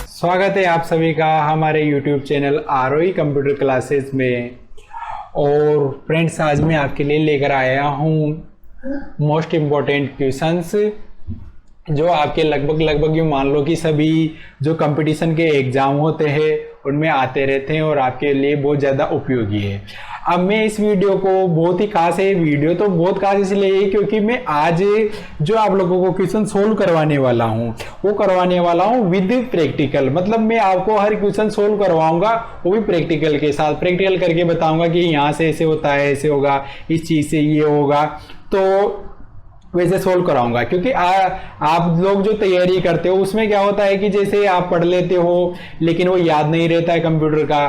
स्वागत है आप सभी का हमारे YouTube channel ROE computer classes में। और फ्रेंड्स, आज मैं आपके लिए लेकर आया हूँ मोस्ट इम्पोर्टेंट क्वेश्चंस जो आपके लगभग यूँ मान लो कि सभी जो कंपटीशन के एग्ज़ाम होते हैं उनमें आते रहते हैं और आपके लिए बहुत ज़्यादा उपयोगी है। अब मैं इस वीडियो को बहुत ही खास है, वीडियो तो बहुत खास इसलिए है क्योंकि मैं आज जो आप लोगों को क्वेश्चन सोल्व करवाने वाला हूँ वो करवाने वाला हूँ विद प्रैक्टिकल। मतलब मैं आपको हर क्वेश्चन सोल्व करवाऊंगा, वो भी प्रैक्टिकल के साथ। प्रैक्टिकल करके बताऊंगा कि यहाँ से ऐसे होता है, ऐसे होगा, इस चीज़ से ये होगा, तो वैसे सोल्व कराऊंगा। क्योंकि आप लोग जो तैयारी करते हो उसमें क्या होता है कि जैसे आप पढ़ लेते हो लेकिन वो याद नहीं रहता है कंप्यूटर का,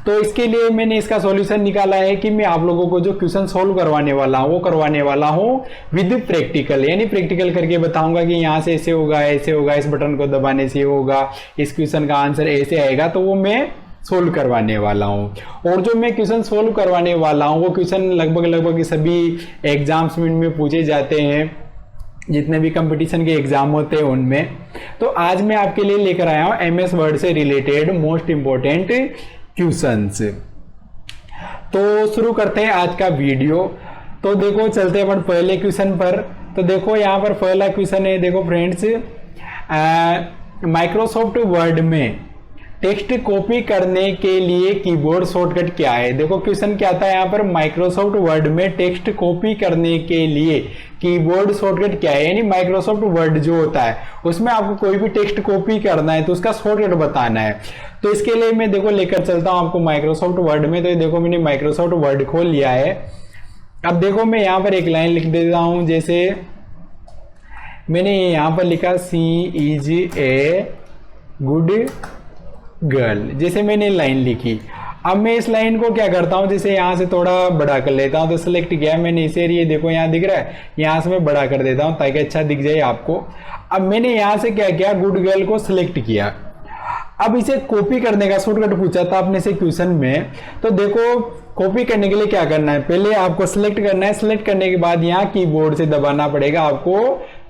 तो इसके लिए मैंने इसका सॉल्यूशन निकाला है कि मैं आप लोगों को जो क्वेश्चन सोल्व करवाने वाला हूँ वो करवाने वाला हूँ विद प्रैक्टिकल। यानी प्रैक्टिकल करके बताऊंगा कि यहाँ से ऐसे होगा, ऐसे होगा, इस बटन को दबाने से होगा, इस क्वेश्चन का आंसर ऐसे आएगा, तो वो मैं सोल्व करवाने वाला हूँ। और जो मैं क्वेश्चन सोल्व करवाने वाला हूँ वो क्वेश्चन लगभग सभी एग्जाम्स में पूछे जाते हैं, जितने भी कंपटीशन के एग्जाम होते हैं उनमें। तो आज मैं आपके लिए लेकर आया हूँ MS वर्ड से रिलेटेड मोस्ट इंपॉर्टेंट क्वेश्चंस। तो शुरू करते हैं आज का वीडियो। तो देखो, चलते हैं अपन पहले क्वेश्चन पर। तो देखो यहाँ पर पहला क्वेश्चन है, देखो फ्रेंड्स, माइक्रोसॉफ्ट वर्ड में टेक्स्ट कॉपी करने के लिए कीबोर्ड शॉर्टकट क्या है। देखो क्वेश्चन क्या आता है यहाँ पर, माइक्रोसॉफ्ट वर्ड में टेक्स्ट कॉपी करने के लिए कीबोर्ड शॉर्टकट क्या है। यानी माइक्रोसॉफ्ट वर्ड जो होता है उसमें आपको कोई भी टेक्स्ट कॉपी करना है तो उसका शॉर्टकट बताना है। तो इसके लिए मैं देखो लेकर चलता हूँ आपको माइक्रोसॉफ्ट वर्ड में। तो देखो मैंने माइक्रोसॉफ्ट वर्ड खोल लिया है। अब देखो मैं यहाँ पर एक लाइन लिख देता हूँ, जैसे मैंने यहाँ पर लिखा सी इज ए गुड गर्ल, जैसे मैंने लाइन लिखी। अब मैं इस लाइन को क्या करता हूँ, जैसे यहाँ से थोड़ा बड़ा कर लेता हूँ। तो सिलेक्ट किया मैंने इसे, ये देखो यहाँ दिख रहा है, यहाँ से मैं बड़ा कर देता हूँ ताकि अच्छा दिख जाए आपको। अब मैंने यहाँ से क्या किया, गुड गर्ल को सिलेक्ट किया। अब इसे कॉपी करने का शॉर्टकट पूछा था आपने से क्वेश्चन में। तो देखो कॉपी करने के लिए क्या करना है, पहले आपको सिलेक्ट करना है। सिलेक्ट करने के बाद यहाँ कीबोर्ड से दबाना पड़ेगा आपको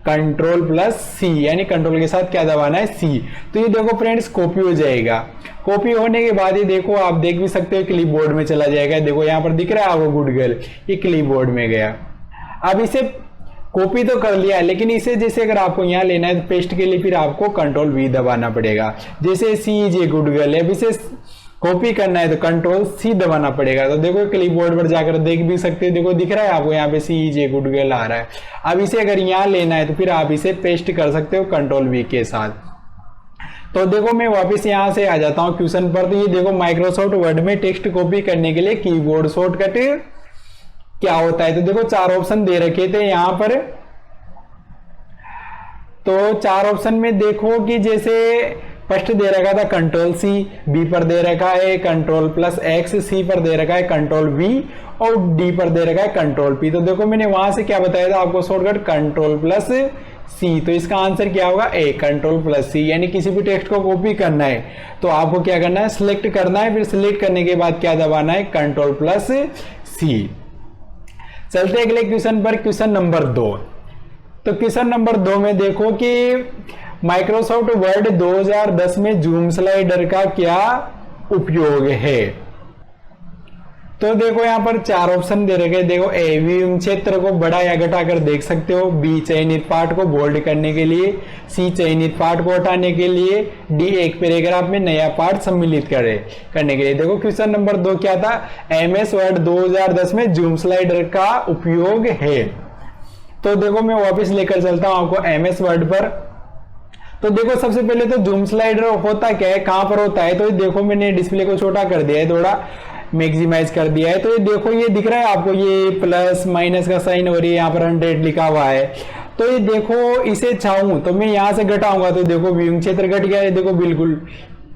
Ctrl+C, यानी कंट्रोल के साथ क्या दबाना है, C। तो ये देखो फ्रेंड्स कॉपी हो जाएगा। कॉपी होने के बाद ये देखो आप देख भी सकते हो क्लिपबोर्ड में चला जाएगा। देखो यहाँ पर दिख रहा है आपको गुड गर्ल, ये क्लिपबोर्ड में गया। अब इसे कॉपी तो कर लिया, लेकिन इसे जैसे अगर आपको यहाँ लेना है तो पेस्ट के लिए फिर आपको Ctrl+V दबाना पड़ेगा। जैसे सी इज ए गुड गर्ल है, अब इसे कॉपी करना है तो Ctrl+C दबाना पड़ेगा। तो देखो क्लिपबोर्ड पर जाकर देख भी सकते हो, देखो दिख रहा है आपको यहाँ पे सी इज ए गुड गर्ल आ रहा है। अब इसे अगर यहाँ लेना है तो फिर आप इसे पेस्ट कर सकते हो Ctrl+V के साथ। तो देखो मैं वापस यहाँ से आ जाता हूँ क्वेश्चन पर। तो ये देखो माइक्रोसॉफ्ट वर्ड में टेक्स्ट कॉपी करने के लिए कीबोर्ड शॉर्टकट क्या होता है। तो देखो चार ऑप्शन दे रखे थे यहाँ पर। तो चार ऑप्शन में देखो कि जैसे फर्स्ट दे रखा था Ctrl+C, B पर दे रखा है Ctrl+X, C पर दे रखा है Ctrl+V और D पर दे रखा है Ctrl+P। तो देखो मैंने वहां से क्या बताया था आपको शॉर्टकट Ctrl+C। तो इसका आंसर क्या होगा, A, Ctrl+C। यानी किसी भी टेक्स्ट को कॉपी करना है तो आपको क्या करना है, सिलेक्ट करना है। फिर सिलेक्ट करने के बाद क्या दबाना है, Ctrl+C। चलते अगले क्वेश्चन पर, क्वेश्चन नंबर 2। तो क्वेश्चन नंबर 2 में देखो कि माइक्रोसॉफ्ट वर्ड 2010 में जूम स्लाइडर का क्या उपयोग है। तो देखो यहाँ पर चार ऑप्शन दे रखे। देखो ए, व्यूइंग क्षेत्र को बड़ा या घटाकर देख सकते हो। बी, चयनित पार्ट को बोल्ड करने के लिए। सी, चयनित पार्ट को हटाने के लिए। डी, एक पैराग्राफ में नया पार्ट सम्मिलित करने के लिए। देखो क्वेश्चन नंबर 2 क्या था, MS वर्ड 2010 में जूम स्लाइडर का उपयोग है। तो देखो मैं वापस लेकर चलता हूं आपको MS वर्ड पर। तो देखो सबसे पहले तो जूम स्लाइडर होता क्या है, कहां पर होता है। तो देखो मैंने डिस्प्ले को छोटा कर दिया है, थोड़ा मैक्सिमाइज कर दिया है। तो ये देखो ये दिख रहा है आपको, ये प्लस माइनस का साइन और ये यहाँ पर 100 लिखा हुआ है। तो ये देखो इसे चाहूं तो मैं यहाँ से घटाऊंगा तो देखो व्यूइंग क्षेत्र घट गया है, देखो बिल्कुल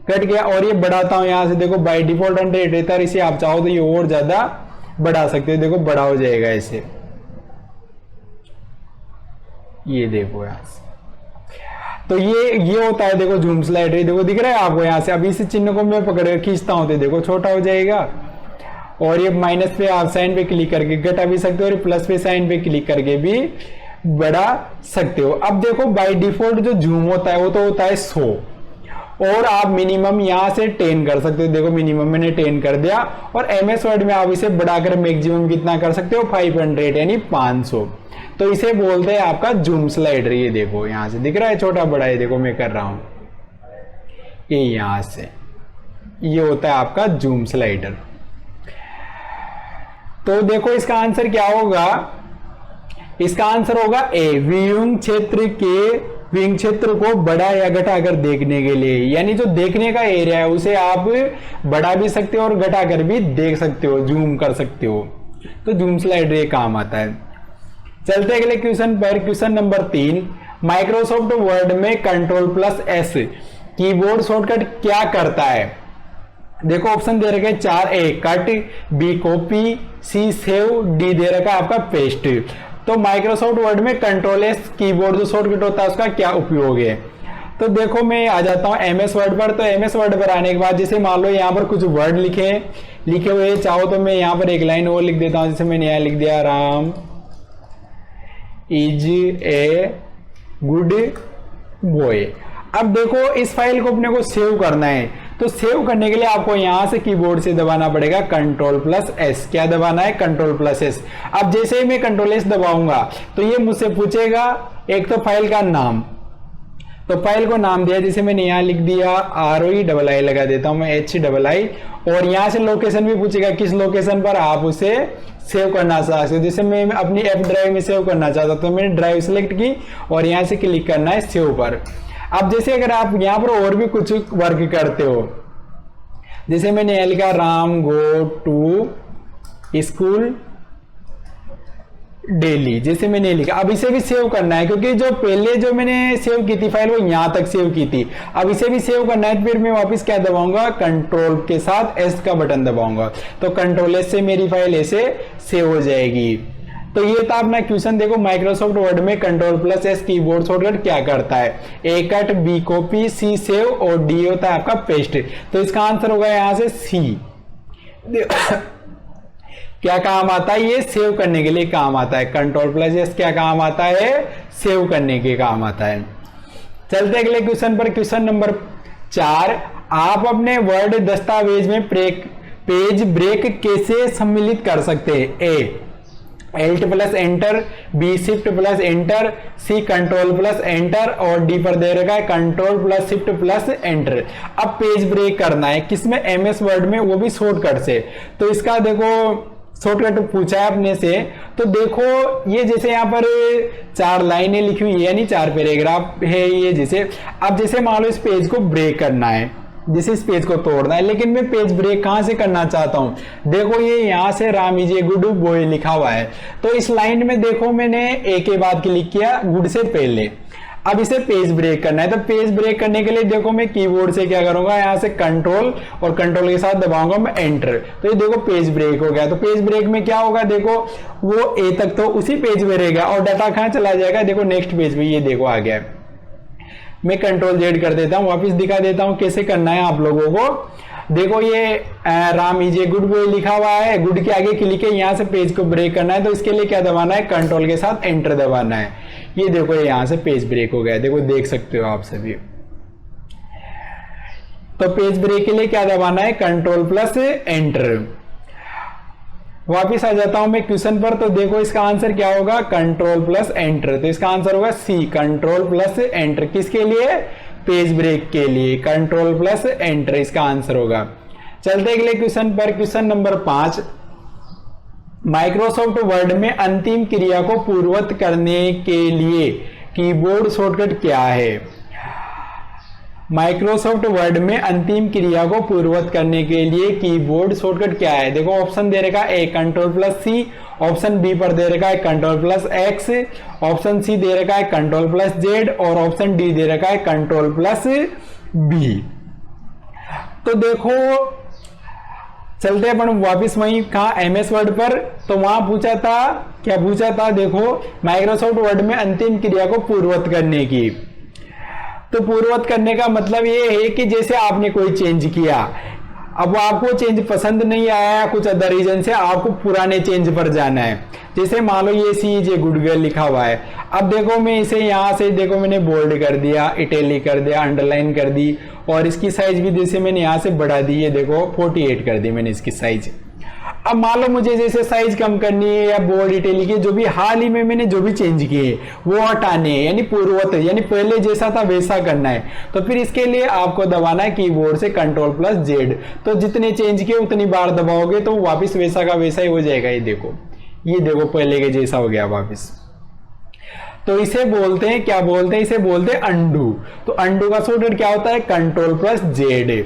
घट गया। और ये बढ़ाता हूं यहाँ से, देखो बाय डिफॉल्ट 100 रहता है। इसे आप चाहो तो ये और ज्यादा बढ़ा सकते हो, देखो बड़ा हो जाएगा ऐसे। ये देखो यहाँ से, तो ये होता है देखो जूम स्लाइडर। देखो दिख रहा है आपको यहाँ से। अब इस चिन्ह को मैं पकड़ खींचता हूं तो देखो छोटा हो जाएगा। और ये माइनस पे आप साइन पे क्लिक करके घटा भी सकते हो और प्लस पे साइन पे क्लिक करके भी बढ़ा सकते हो। अब देखो बाय डिफॉल्ट जो जूम होता है वो तो होता है 100 और आप मिनिमम यहां से 10 कर सकते हो। देखो मिनिमम मैंने 10 कर दिया और एमएस वर्ड में आप इसे बढ़ाकर मैक्सिमम कितना कर सकते हो 500 यानी 500। तो इसे बोलते हैं आपका जूम स्लाइडर। ये देखो यहां से दिख रहा है छोटा बड़ा, ये देखो मैं कर रहा हूं ये यहां से, ये होता है आपका जूम स्लाइडर। तो देखो इसका आंसर क्या होगा, इसका आंसर होगा ए, व्यूइंग क्षेत्र को बड़ा या घटाकर देखने के लिए, यानी जो देखने का एरिया है उसे आप बढ़ा भी सकते हो और घटाकर भी देख सकते हो, जूम कर सकते हो। तो जूम स्लाइडर ये काम आता है। चलते अगले क्वेश्चन पर। क्वेश्चन नंबर 3, माइक्रोसॉफ्ट वर्ड में Ctrl+S कीबोर्ड शॉर्टकट क्या करता है। देखो ऑप्शन दे रखे 4, ए कट, बी कॉपी, सी सेव, डी दे रखा है आपका पेस्ट। तो माइक्रोसॉफ्ट वर्ड में Ctrl+S कीबोर्ड जो शॉर्टकट होता है उसका क्या उपयोग है। तो देखो मैं आ जाता हूं एमएस वर्ड पर। तो एमएस वर्ड पर आने के बाद जैसे मान लो यहां पर कुछ वर्ड लिखे हुए चाहो तो मैं यहां पर एक लाइन और लिख देता हूं। जैसे मैंने यहां लिख दिया Ram is a good boy. अब देखो इस फाइल को अपने को सेव करना है, तो सेव करने के लिए आपको यहां से कीबोर्ड से दबाना पड़ेगा Ctrl+S। क्या दबाना है Ctrl+S। अब जैसे ही मैं Ctrl+S दबाऊंगा तो ये मुझसे पूछेगा एक तो फाइल का नाम, तो फाइल को नाम दिया जैसे मैंने यहां लिख दिया ROEII लगा देता हूं मैं HII, और यहां से लोकेशन भी पूछेगा किस लोकेशन पर आप उसे सेव करना चाहते हो। जैसे मैं अपनी एफ ड्राइव में सेव करना चाहता हूं तो मैंने ड्राइव सिलेक्ट की और यहां से क्लिक करना है सेव पर। अब जैसे अगर आप यहां पर और भी कुछ वर्क करते हो, जैसे मैंने यहां लिखा Ram go to school daily, जैसे मैंने लिखा। अब इसे भी सेव करना है क्योंकि जो पहले जो मैंने सेव की थी फाइल वो यहां तक सेव की थी। अब इसे भी सेव करना है, फिर मैं वापस क्या दबाऊंगा कंट्रोल के साथ एस का बटन दबाऊंगा, तो Ctrl+S से मेरी फाइल ऐसे सेव हो जाएगी। तो ये था अपना क्वेश्चन। देखो माइक्रोसॉफ्ट वर्ड में Ctrl+S कीबोर्ड शॉर्टकट क्या करता है। ए कट, बी कॉपी, सी सेव और डी होता है आपका पेस्ट। तो इसका आंसर होगा यहां से सी। क्या काम आता है, ये सेव करने के लिए काम आता है। Ctrl+S क्या काम आता है, सेव करने के काम आता है। चलते अगले क्वेश्चन पर। क्वेश्चन नंबर 4, आप अपने वर्ड दस्तावेज में पेज ब्रेक कैसे सम्मिलित कर सकते हैं। ए Alt+Enter, B Shift+Enter, C Ctrl+Enter और D पर दे रखा है Ctrl+Shift+Enter। अब पेज ब्रेक करना है किसमें, एमएस वर्ड में, वो भी शॉर्टकट से। तो इसका देखो शॉर्टकट पूछा है अपने से। तो देखो ये जैसे यहाँ पर 4 लाइनें लिखी हुई है यानी 4 पैराग्राफ है ये। जैसे अब जैसे मान लो इस पेज को ब्रेक करना है, जैसे इस पेज को तोड़ना है, लेकिन मैं पेज ब्रेक कहां से करना चाहता हूं। देखो ये यहां से Ram is a good boy लिखा हुआ है, तो इस लाइन में देखो मैंने ए के बाद क्लिक किया गुड से पहले। अब इसे पेज ब्रेक करना है, तो पेज ब्रेक करने के लिए देखो मैं कीबोर्ड से क्या करूंगा, यहां से कंट्रोल और कंट्रोल के साथ दबाऊंगा मैं एंटर। तो ये देखो पेज ब्रेक हो गया। तो पेज ब्रेक में क्या होगा, देखो वो ए तक तो उसी पेज में रहेगा और डाटा कहां चला जाएगा, देखो नेक्स्ट पेज पे। ये देखो आ गया। मैं Ctrl+Z कर देता हूं, वापस दिखा देता हूं कैसे करना है आप लोगों को। देखो ये Ram is a good boy लिखा हुआ है, गुड के आगे क्लिक है, यहां से पेज को ब्रेक करना है। तो इसके लिए क्या दबाना है, कंट्रोल के साथ एंटर दबाना है। ये देखो यहां से पेज ब्रेक हो गया, देखो देख सकते हो आप सभी। तो पेज ब्रेक के लिए क्या दबाना है, Ctrl+Enter। वापिस आ जाता हूं मैं क्वेश्चन पर। तो देखो इसका आंसर क्या होगा, Ctrl+Enter। तो इसका आंसर होगा सी, Ctrl+Enter। किसके लिए, पेज ब्रेक के लिए, Ctrl+Enter इसका आंसर होगा। चलते अगले क्वेश्चन पर। क्वेश्चन नंबर 5, माइक्रोसॉफ्ट वर्ड में अंतिम क्रिया को पूर्ववत करने के लिए कीबोर्ड शॉर्टकट क्या है। माइक्रोसॉफ्ट वर्ड में अंतिम क्रिया को पूर्ववत करने के लिए कीबोर्ड शॉर्टकट क्या है। देखो ऑप्शन दे रखा है ए Ctrl+C, ऑप्शन बी पर दे रखा है Ctrl+X, ऑप्शन सी दे रखा है Ctrl+Z और ऑप्शन डी दे रखा है Ctrl+B। तो देखो चलते अपन वापिस वहीं कहा एमएस वर्ड पर। तो वहां पूछा था, क्या पूछा था, देखो माइक्रोसॉफ्ट वर्ड में अंतिम क्रिया को पूर्ववत करने की। तो पूर्ववत करने का मतलब ये है कि जैसे आपने कोई चेंज किया, अब आपको चेंज पसंद नहीं आया कुछ अदर रीजन से, आपको पुराने चेंज पर जाना है। जैसे मान लो ये CJ गुडगेल लिखा हुआ है, अब देखो मैं इसे यहाँ से देखो मैंने बोल्ड कर दिया, इटैलिक कर दिया, अंडरलाइन कर दी, और इसकी साइज भी जैसे मैंने यहाँ से बढ़ा दी है, देखो 48 कर दी मैंने इसकी साइज। अब मान लो मुझे जैसे साइज कम करनी है या बोल्ड इटैलिक के जो भी हाल ही में मैंने जो भी चेंज किए वो हटाने हैं, यानी पूर्ववत यानी पहले जैसा था वैसा करना है, तो फिर इसके लिए आपको दबाना है कीबोर्ड से Ctrl+Z। तो जितने चेंज किए उतनी बार दबाओगे तो वापस वैसा का वैसा ही हो जाएगा। ये देखो पहले के जैसा हो गया वापस। तो इसे बोलते हैं, क्या बोलते हैं, इसे बोलते हैं अंडू। तो अंडू का शॉर्टकट क्या होता है, Ctrl+Z।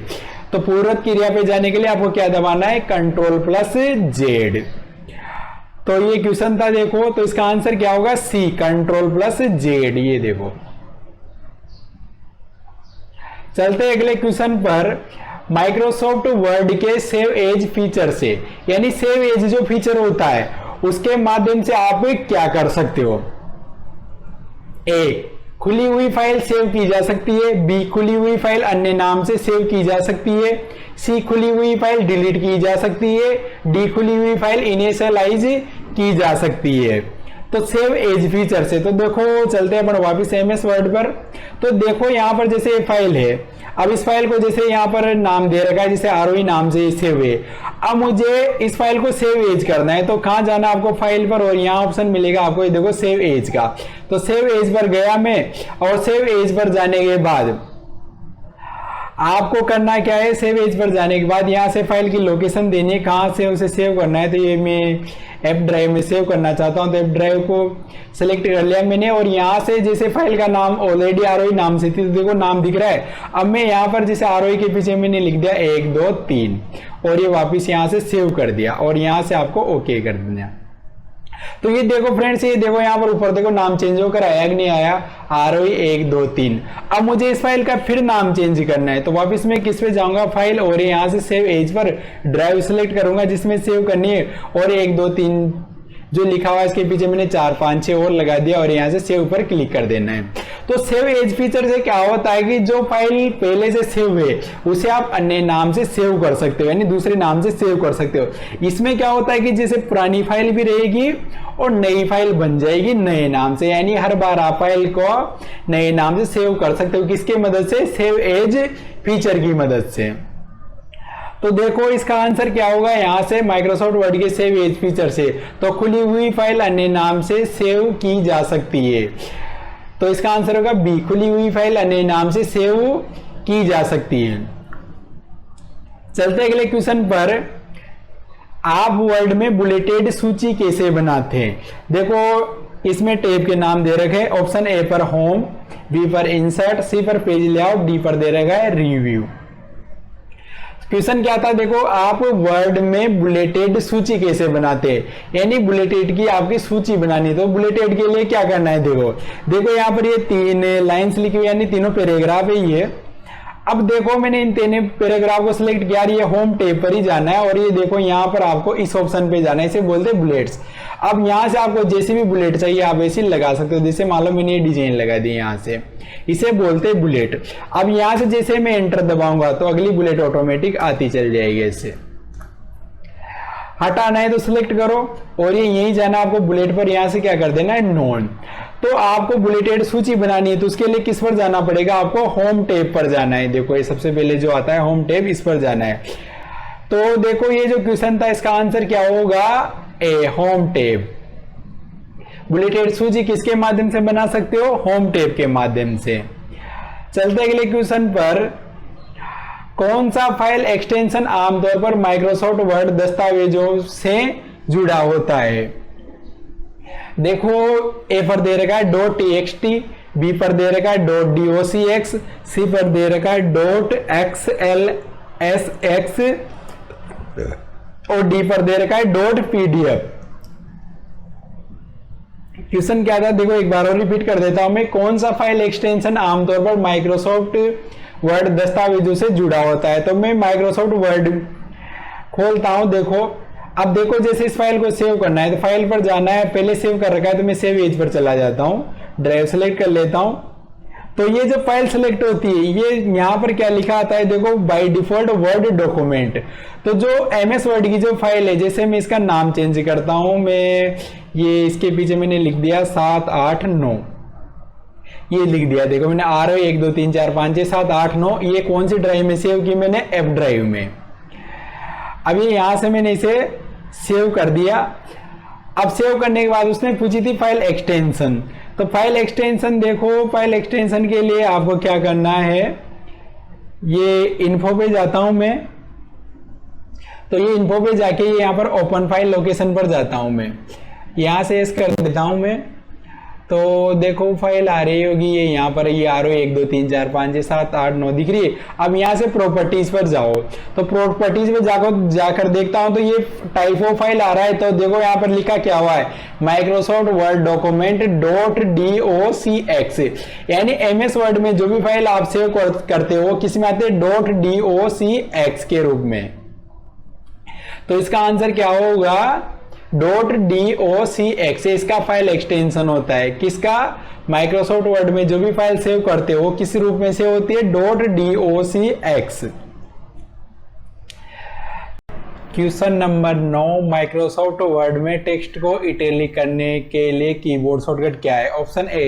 तो पूर्ववत क्रिया पे जाने के लिए आपको क्या दबाना है, Ctrl+Z। तो ये क्वेश्चन था देखो, तो इसका आंसर क्या होगा, C, Ctrl+Z। ये देखो, चलते अगले क्वेश्चन पर। माइक्रोसॉफ्ट वर्ड के सेव एज फीचर से, यानी सेव एज जो फीचर होता है उसके माध्यम से आप क्या कर सकते हो। ए, खुली हुई फाइल सेव की जा सकती है। बी, खुली हुई फाइल अन्य नाम से सेव की जा सकती है। सी, खुली हुई फाइल डिलीट की जा सकती है। डी, खुली हुई फाइल इनिशियलाइज की जा सकती है। तो सेव एज फीचर से, तो देखो चलते हैं अपन वापिस MS वर्ड पर। तो देखो यहाँ पर जैसे फाइल है, अब इस फाइल को जैसे यहाँ पर नाम दे रखा है जैसे ROE नाम से सेव है। अब मुझे इस फाइल को सेव एज करना है, तो कहां जाना आपको, फाइल पर, और यहाँ ऑप्शन मिलेगा आपको, ये देखो सेव एज का। तो सेव एज पर गया मैं, और सेव एज पर जाने के बाद आपको करना क्या है, सेव एज पर जाने के बाद यहाँ से फाइल की लोकेशन देनी है, कहाँ से उसे सेव करना है। तो ये मैं F ड्राइव में सेव करना चाहता हूँ, तो F ड्राइव को सिलेक्ट कर लिया मैंने, और यहाँ से जैसे फाइल का नाम ऑलरेडी ROE नाम से थी, तो देखो नाम दिख रहा है। अब मैं यहाँ पर जैसे ROE के पीछे मैंने लिख दिया 1 2 3, और ये वापिस यहाँ से सेव कर दिया, और यहाँ से आपको ओके कर देना। तो ये देखो फ्रेंड्स, ये देखो यहाँ पर ऊपर देखो नाम चेंज होकर आया कि नहीं आया, ROE 1 2 3। अब मुझे इस फाइल का फिर नाम चेंज करना है, तो वापस मैं किस पे जाऊंगा, फाइल, और यहाँ से सेव एज पर ड्राइव सिलेक्ट करूंगा जिसमें सेव करनी है, और 1 2 3 जो लिखा हुआ है इसके पीछे मैंने 4 5 6 और लगा दिया, और यहाँ से सेव पर क्लिक कर देना है। तो सेव एज फीचर से क्या होता है कि जो फाइल पहले से सेव है उसे आप अन्य नाम से सेव कर सकते हो, यानी दूसरे नाम से सेव कर सकते हो। इसमें क्या होता है कि जैसे पुरानी फाइल भी रहेगी और नई फाइल बन जाएगी नए नाम से, यानी हर बार आप फाइल को नए नाम से सेव कर सकते हो। किसकी मदद से, सेव एज फीचर की मदद से। तो देखो इसका आंसर क्या होगा, यहां से माइक्रोसॉफ्ट वर्ड के सेव एज फीचर से, तो खुली हुई फाइल अन्य नाम से सेव की जा सकती है। तो इसका आंसर होगा बी, खुली हुई फाइल अन्य नाम से सेव की जा सकती है। चलते अगले क्वेश्चन पर। आप वर्ड में बुलेटेड सूची कैसे बनाते हैं। देखो इसमें टैब के नाम दे रखे हैं। ऑप्शन ए पर होम, बी पर इंसर्ट, सी पर पेज लेआउट, डी पर दे रखा है रिव्यू। क्वेश्चन क्या था, देखो आप वर्ड में बुलेटेड सूची कैसे बनाते हैं, यानी बुलेटेड की आपकी सूची बनानी है। तो बुलेटेड के लिए क्या करना है, देखो यहाँ पर ये 3 लाइंस लिखी हुई, यानी तीनों पैराग्राफ है ये। अब देखो मैंने इन तीनों पैराग्राफ को सिलेक्ट किया, ये होम टैब पर ही जाना है, और ये देखो यहाँ पर आपको इस ऑप्शन पे जाना है, इसे बोलते हैं बुलेट्स। अब यहाँ से आपको जैसे भी बुलेट चाहिए आप ऐसे लगा सकते हो, जैसे मान लो मैंने ये डिजाइन लगा दी यहाँ से, इसे बोलते हैं बुलेट। अब यहाँ से जैसे मैं एंटर दबाऊंगा तो अगली बुलेट ऑटोमेटिक आती चल जाएगी। ऐसे हटाना है तो सिलेक्ट करो, और ये यही जाना आपको बुलेट पर, यहाँ से क्या कर देना है नोन। तो आपको बुलेटेड सूची बनानी है, तो उसके लिए किस पर जाना पड़ेगा, आपको होम टैब पर जाना है। देखो ये सबसे पहले जो आता है होम टैब, इस पर जाना है। तो देखो ये जो क्वेश्चन था इसका आंसर क्या होगा, ए, होम टैब। बुलेटेड सूची किसके माध्यम से बना सकते हो, होम टैब के माध्यम से। चलते अगले क्वेश्चन पर। कौन सा फाइल एक्सटेंशन आमतौर पर माइक्रोसॉफ्ट वर्ड दस्तावेजों से जुड़ा होता है। देखो ए पर दे रखा है .txt, बी पर दे रखा है .docx, सी पर दे रखा है .xlsx, और डी पर दे रखा है .pdf। क्वेश्चन क्या था, देखो एक बार और रिपीट कर देता हूं मैं। कौन सा फाइल एक्सटेंशन आमतौर पर माइक्रोसॉफ्ट वर्ड दस्तावेजों से जुड़ा होता है। तो मैं माइक्रोसॉफ्ट वर्ड खोलता हूं। देखो अब देखो जैसे इस फाइल को सेव करना है तो फाइल पर जाना है, पहले सेव कर रखा है तो मैं सेव एज पर चला जाता हूं, ड्राइव सेलेक्ट कर लेता हूं। तो ये जो फाइल सेलेक्ट होती है, ये यहाँ पर क्या लिखा आता है देखो, बाय डिफॉल्ट वर्ड डॉक्यूमेंट। तो जो एमएस वर्ड की जो फाइल है, जैसे मैं इसका नाम चेंज करता हूं, मैं ये इसके पीछे मैंने लिख दिया 7 8 9, ये लिख दिया देखो मैंने R 1 2 3 4 5 6 7 8 9, ये कौन सी ड्राइव में सेव की मैंने, एफ ड्राइव में। अभी यहां से मैंने इसे सेव कर दिया। अब सेव करने के बाद उसने पूछी थी फाइल एक्सटेंशन, तो फाइल एक्सटेंशन देखो, फाइल एक्सटेंशन के लिए आपको क्या करना है, ये इन्फो पे जाता हूं मैं, तो ये इन्फो पे जाके यहाँ पर ओपन फाइल लोकेशन पर जाता हूं मैं, यहां से इस कर देता हूं मैं। तो देखो फाइल आ रही होगी, ये यहाँ पर ये R 1 2 3 4 5 6 7 8 9 दिख रही है। अब यहाँ से प्रॉपर्टीज पर जाओ, तो प्रॉपर्टीज में जाकर देखता हूं तो ये टाइप ऑफ फाइल आ रहा है। तो देखो यहाँ पर लिखा क्या हुआ है, माइक्रोसॉफ्ट वर्ड डॉक्यूमेंट .docx, यानी एमएस वर्ड में जो भी फाइल आप सेव करते हो किस में आते हैं, .docx के रूप में। तो इसका आंसर क्या होगा, .docx, इसका फाइल एक्सटेंशन होता है किसका, माइक्रोसॉफ्ट वर्ड में जो भी फाइल सेव करते हो किस रूप में सेव होती है, .docx। Question number 9, Microsoft Word में टेक्स्ट को इटैलिक करने के लिए कीबोर्ड शॉर्टकट क्या है। Option A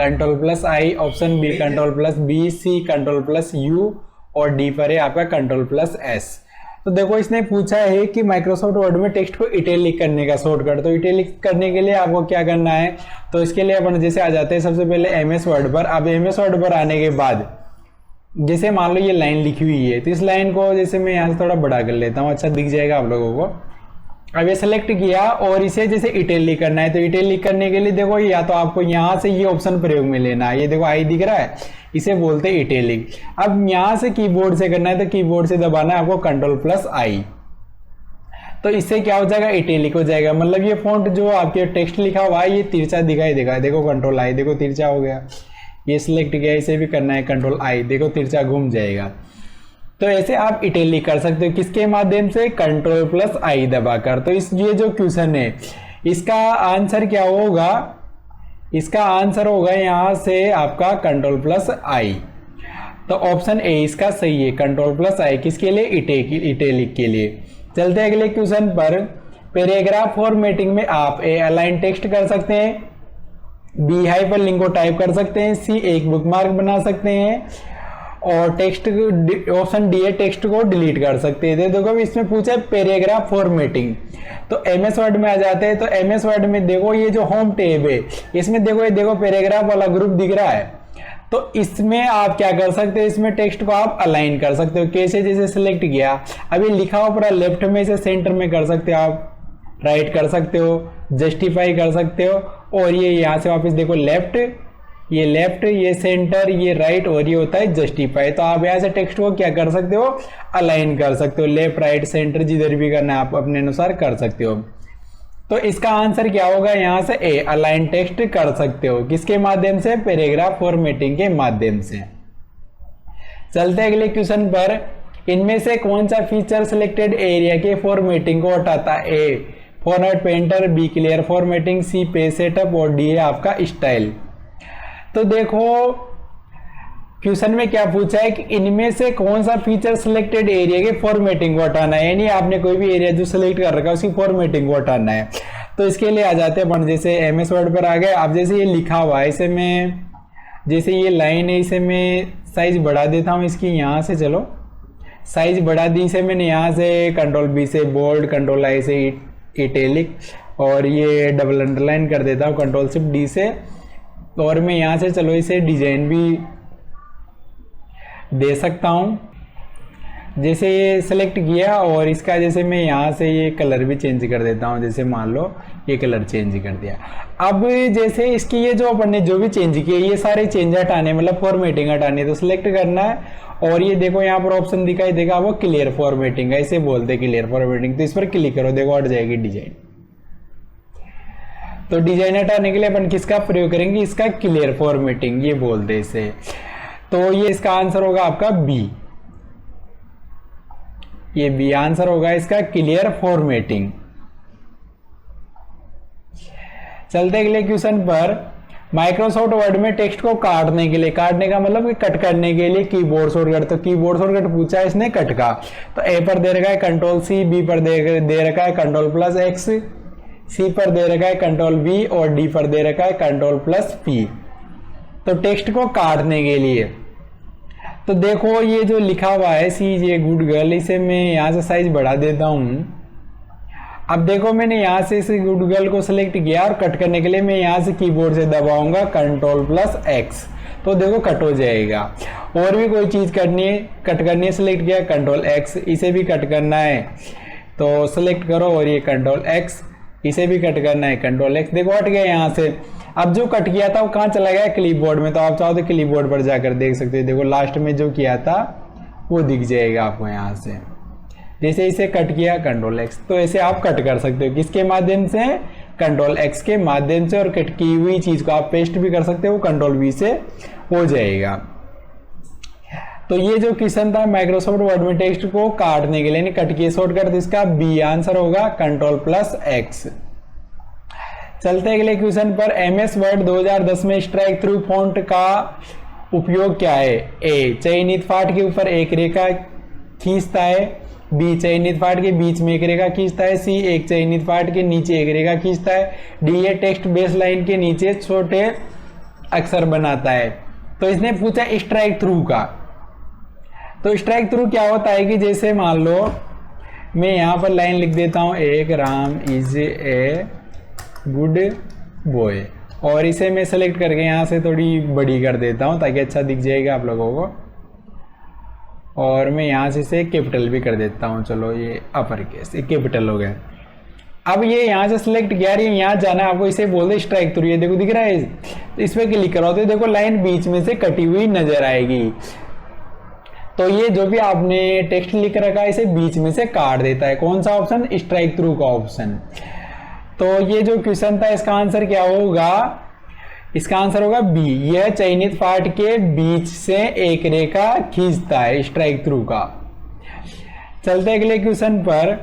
Ctrl+I, option B Ctrl+B, C Ctrl+U और डी पर है आपका Ctrl+S। तो देखो इसने पूछा है कि माइक्रोसॉफ्ट वर्ड में टेक्स्ट को इटैलिक करने का शॉर्टकट, तो इटैलिक करने के लिए आपको क्या करना है, तो इसके लिए अपन जैसे आ जाते हैं सबसे पहले एमएस वर्ड पर। अब एमएस वर्ड पर आने के बाद जैसे मान लो ये लाइन लिखी हुई है, तो इस लाइन को जैसे मैं यहाँ से थोड़ा बड़ा कर लेता हूँ, अच्छा दिख जाएगा आप लोगों को। अब ये सेलेक्ट किया और इसे जैसे इटैलिक करना है, तो इटैलिक करने के लिए देखो या तो आपको यहाँ से ये ऑप्शन प्रयोग में लेना है, ये देखो आई दिख रहा है, इसे बोलते हैं इटैलिक। अब यहाँ से कीबोर्ड से करना है, तो कीबोर्ड से दबाना है आपको Ctrl+I, तो इससे क्या हो जाएगा, इटैलिक हो जाएगा। मतलब ये फॉन्ट जो आपके टेक्स्ट लिखा हुआ है ये तिरछा दिखाई देगा, देखो Ctrl+I, देखो तिरछा हो गया। ये सिलेक्ट किया, इसे भी करना है Ctrl+I, देखो तिरछा घूम जाएगा। तो ऐसे आप इटैलिक कर सकते हो किसके माध्यम से, Ctrl+I दबाकर। तो इस ये जो क्वेश्चन है इसका आंसर क्या होगा, इसका आंसर होगा यहां से आपका Ctrl+I। तो ऑप्शन ए इसका सही है, Ctrl+I किसके लिए, इटैलिक के लिए। चलते हैं अगले क्वेश्चन पर। पैराग्राफ फॉर्मेटिंग में आप ए अलाइन टेक्स्ट कर सकते हैं, बी हाइपरलिंक को टाइप कर सकते हैं, सी एक बुकमार्क बना सकते हैं और टेक्स्ट ऑप्शन डी है टेक्स्ट को डिलीट कर सकते हैं। देखो इसमें पूछा है पैराग्राफ फॉर्मेटिंग, तो एमएस वर्ड में आ जाते हैं। तो एमएस वर्ड में देखो ये जो होम टैब है इसमें देखो ये देखो पैराग्राफ वाला ग्रुप दिख रहा है, तो इसमें आप क्या कर सकते हैं, इसमें टेक्स्ट को आप अलाइन कर सकते हो। कैसे, जैसे सिलेक्ट किया, अभी लिखा हुआ पूरा लेफ्ट में से सेंटर में कर सकते हो आप, राइट कर सकते हो, जस्टिफाई कर सकते हो, और ये यहाँ से वापस देखो लेफ्ट, ये लेफ्ट, ये सेंटर, ये राइट, और ये होता है जस्टिफाई। तो आप यहाँ से टेक्स्ट को क्या कर सकते हो, अलाइन कर सकते हो, लेफ्ट राइट सेंटर जिधर भी करना है आप अपने अनुसार कर सकते हो। तो इसका आंसर क्या होगा यहाँ से ए, अलाइन टेक्स्ट कर सकते हो किसके माध्यम से, पैराग्राफ फॉर्मेटिंग के माध्यम से। चलते अगले क्वेश्चन पर। इनमें से कौन सा फीचर सिलेक्टेड एरिया के फॉर्मेटिंग को हटाता है, A format painter, B clear formatting, C page setup और डी है आपका स्टाइल। तो देखो क्वेश्चन में क्या पूछा है कि इनमें से कौन सा फीचर सिलेक्टेड एरिया के फॉर्मेटिंग को हटाना है, यानी आपने कोई भी एरिया जो सिलेक्ट कर रखा है उसकी फॉर्मेटिंग को हटाना है। तो इसके लिए आ जाते हैं, जैसे एमएस वर्ड पर आ गए। अब जैसे ये लिखा हुआ है, इसे मैं, जैसे ये लाइन है इसे मैं साइज बढ़ा देता हूँ इसकी, यहाँ से चलो साइज बढ़ा दी, इसे मैंने यहाँ से Ctrl+B से बोल्ड, Ctrl+I से इटैलिक, और ये डबल अंडरलाइन कर देता हूँ Ctrl+D से, और मैं यहाँ से चलो इसे डिजाइन भी दे सकता हूँ। जैसे ये सेलेक्ट किया और इसका जैसे मैं यहाँ से ये कलर भी चेंज कर देता हूँ, जैसे मान लो ये कलर चेंज कर दिया। अब जैसे इसकी ये जो अपन ने जो भी चेंज किए ये सारे चेंज हटाने, मतलब फॉर्मेटिंग हटानी, तो सिलेक्ट करना है और ये देखो यहाँ पर ऑप्शन दिखाई देगा, वो क्लियर फॉर्मेटिंग है, इसे बोलते हैं क्लियर फॉर्मेटिंग। तो इस पर क्लिक करो, देखो हट जाएगी डिजाइन। तो डिजाइन हटाने के लिए अपन किसका प्रयोग करेंगे, इसका क्लियर फॉर्मेटिंग ये बोलते हैं इसे। तो ये इसका आंसर होगा आपका बी, ये बी आंसर होगा इसका, क्लियर फॉर्मेटिंग। चलते अगले क्वेश्चन पर। माइक्रोसॉफ्ट वर्ड में टेक्स्ट को काटने के लिए, काटने का मतलब कि कट करने के लिए कीबोर्ड शॉर्टकट, तो कीबोर्ड शॉर्टकट पूछा है इसने कट का, तो ए पर दे रखा है कंट्रोल सी, बी पर दे रखा है कंट्रोल प्लस एक्स, सी पर दे रखा है कंट्रोल वी और डी पर दे रखा है कंट्रोल प्लस पी। तो टेक्स्ट को काटने के लिए तो देखो ये जो लिखा हुआ है सी जे गुड गर्ल, इसे मैं यहाँ से साइज बढ़ा देता हूँ। अब देखो मैंने यहाँ से इस गुड गर्ल को सिलेक्ट किया और कट करने के लिए मैं यहाँ से कीबोर्ड से दबाऊंगा कंट्रोल प्लस एक्स, तो देखो कट हो जाएगा। और भी कोई चीज करनी है, कट करनी है, सिलेक्ट किया कंट्रोल एक्स, इसे भी कट करना है तो सिलेक्ट करो और ये कंट्रोल एक्स, इसे भी कट करना है कंट्रोल एक्स, देखो हट गया यहाँ से। अब जो कट किया था वो कहाँ चला गया, क्लिपबोर्ड में, तो आप चाहो तो क्लिपबोर्ड पर जाकर देख सकते हो, देखो लास्ट में जो किया था वो दिख जाएगा आपको यहाँ से। जैसे इसे कट किया कंट्रोल एक्स, तो ऐसे आप कट कर सकते हो किसके माध्यम से, कंट्रोल एक्स के माध्यम से, और कट की हुई चीज को आप पेस्ट भी कर सकते हो, कंट्रोल वी से हो जाएगा। तो ये जो क्वेश्चन था माइक्रोसॉफ्ट वर्ड में टेक्स्ट को काटने के लिए कट किए शॉर्टकट, इसका बी आंसर होगा कंट्रोल प्लस एक्स। चलते हैं अगले क्वेश्चन पर। एमएस वर्ड 2010 में स्ट्राइक थ्रू फॉन्ट का उपयोग क्या है। ए चयनित पाठ के ऊपर एक रेखा खींचता है, बी चयनित पाठ के बीच में एक रेखा खींचता है, सी एक चयनित पाठ के नीचे एक रेखा खींचता है, डी ये टेक्स्ट बेस लाइन के नीचे छोटे अक्षर बनाता है। तो इसने पूछा स्ट्राइक थ्रू का, तो स्ट्राइक थ्रू क्या होता है कि जैसे मान लो मैं यहां पर लाइन लिख देता हूं, एक Ram is a good boy, और इसे मैं सेलेक्ट करके यहां से थोड़ी बड़ी कर देता हूं ताकि अच्छा दिख जाएगा आप लोगों को, और मैं यहां से इसे कैपिटल भी कर देता हूं, चलो ये अपर केस, ये कैपिटल हो गया। अब ये यहां से सिलेक्ट किया, ये यहां जाना आपको, इसे बोल दे स्ट्राइक थ्रू, ये देखो दिख रहा है, तो इस पे क्लिक करो तो देखो लाइन बीच में से कटी हुई नजर आएगी। तो ये जो भी आपने टेक्स्ट लिख रखा है इसे बीच में से काट देता है। कौन सा ऑप्शन, स्ट्राइक थ्रू का ऑप्शन। तो ये जो क्वेश्चन था इसका आंसर क्या होगा, इसका आंसर होगा बी, यह चयनित पार्ट के बीच से एक रेखा खींचता है, स्ट्राइक थ्रू का। चलते अगले क्वेश्चन पर।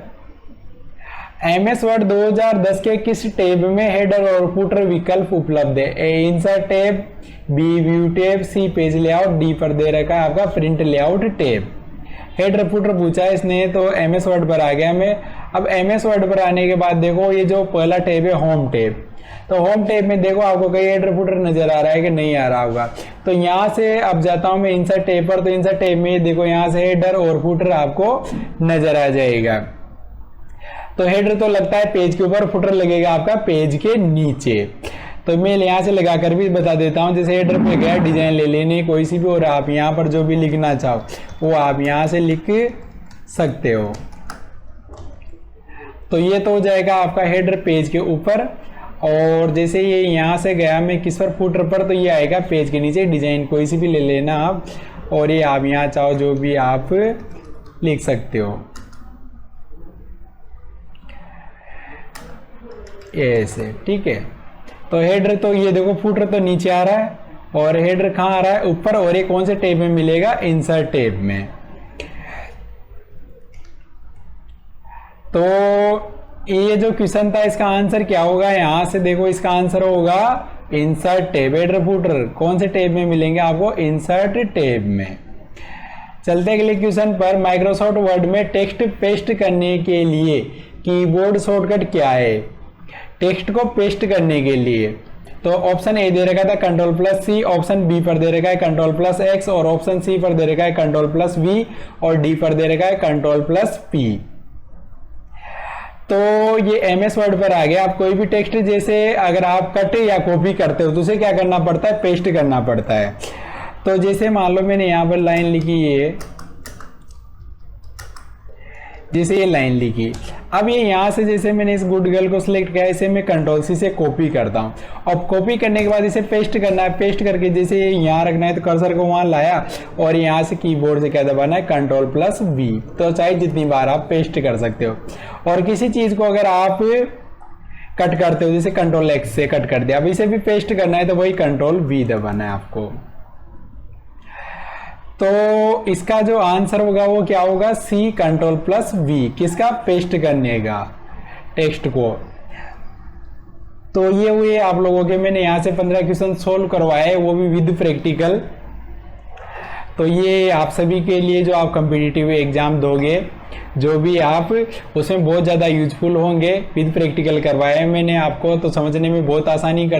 एमएस वर्ड 2010 के किस टैब में हेडर और फुटर विकल्प उपलब्ध है। A insert tab, B view tab, C page layout, D पर दे रखा है आपका print layout tab. Header footer पूछा है इसने, तो एमएस वर्ड पर आ गया मैं। अब एमएस वर्ड पर आने के बाद देखो ये जो पहला टैब है होम टैब, तो होम टैब में देखो आपको कहीं हेडर फुटर नजर आ रहा है कि नहीं आ रहा होगा। तो यहाँ से अब जाता हूं मैं इंसर्ट टैब पर, तो इंसर्ट टैब में देखो यहाँ से हेडर और फुटर आपको नजर आ जाएगा। तो हेडर तो लगता है पेज के ऊपर, फुटर लगेगा आपका पेज के नीचे। तो मैं यहाँ से लगाकर भी बता देता हूँ, जैसे हेडर पे गया डिजाइन ले लेने कोई सी भी, और आप यहाँ पर जो भी लिखना चाहो वो आप यहाँ से लिख सकते हो। तो ये तो हो जाएगा आपका हेडर पेज के ऊपर, और जैसे ये यहाँ से गया मैं किस पर, फुटर पर, तो ये आएगा पेज के नीचे, डिजाइन कोई सी भी ले लेना आप, और ये आप यहाँ चाहो जो भी आप लिख सकते हो ऐसे, ठीक है। तो हेडर तो ये देखो, फुटर तो नीचे आ रहा है और हेडर कहाँ आ रहा है, ऊपर, और ये कौन से टैब में मिलेगा, इंसर्ट टैब में। तो ये जो क्वेश्चन था इसका आंसर क्या होगा, यहां से देखो इसका आंसर होगा इंसर्ट टैब। हेडर फुटर कौन से टैब में मिलेंगे आपको, इंसर्ट टैब में। चलते अगले क्वेश्चन पर। माइक्रोसॉफ्ट वर्ड में टेक्स्ट पेस्ट करने के लिए कीबोर्ड शॉर्टकट क्या है। टेक्स्ट को पेस्ट करने के लिए तो ऑप्शन ए दे रखा था कंट्रोल प्लस सी, ऑप्शन बी पर दे रखा है कंट्रोल प्लस एक्स, और ऑप्शन सी पर दे रखा है कंट्रोल प्लस वी, और डी पर दे रखा है कंट्रोल प्लस पी। तो ये एमएस वर्ड पर आ गया। आप कोई भी टेक्स्ट जैसे अगर आप कट या कॉपी करते हो तो उसे क्या करना पड़ता है, पेस्ट करना पड़ता है। तो जैसे मान लो मैंने यहां पर लाइन लिखी है, जैसे ये लाइन लिखी, अब ये यहाँ से जैसे मैंने इस गुड गर्ल को सिलेक्ट किया, इसे मैं कंट्रोल सी से कॉपी करता हूँ। अब कॉपी करने के बाद इसे पेस्ट करना है, पेस्ट करके जैसे ये यहाँ रखना है तो कर्सर को वहाँ लाया और यहाँ से कीबोर्ड से क्या दबाना है, कंट्रोल प्लस वी। तो चाहे जितनी बार आप पेस्ट कर सकते हो। और किसी चीज़ को अगर आप कट करते हो, जैसे कंट्रोल एक्स से कट कर दिया, अब इसे भी पेस्ट करना है तो वही कंट्रोल वी दबाना है आपको। तो इसका जो आंसर होगा वो क्या होगा, सी कंट्रोल प्लस वी, किसका, पेस्ट करने का टेक्स्ट को। तो ये हुए आप लोगों के, मैंने यहाँ से 15 क्वेश्चन सोल्व करवाए, वो भी विद प्रैक्टिकल। तो ये आप सभी के लिए जो आप कॉम्पिटिटिव एग्जाम दोगे, जो भी आप, उसमें बहुत ज़्यादा यूजफुल होंगे। विद प्रैक्टिकल करवाए मैंने आपको, तो समझने में बहुत आसानी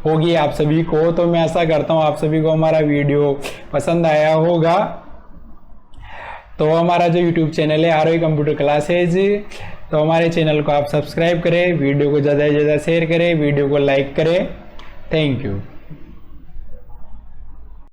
होगी आप सभी को। तो मैं आशा करता हूँ आप सभी को हमारा वीडियो पसंद आया होगा। तो हमारा जो यूट्यूब चैनल है आरोही कंप्यूटर क्लासेज, तो हमारे चैनल को आप सब्सक्राइब करें, वीडियो को ज़्यादा से ज़्यादा शेयर करें, वीडियो को लाइक करें। Thank you.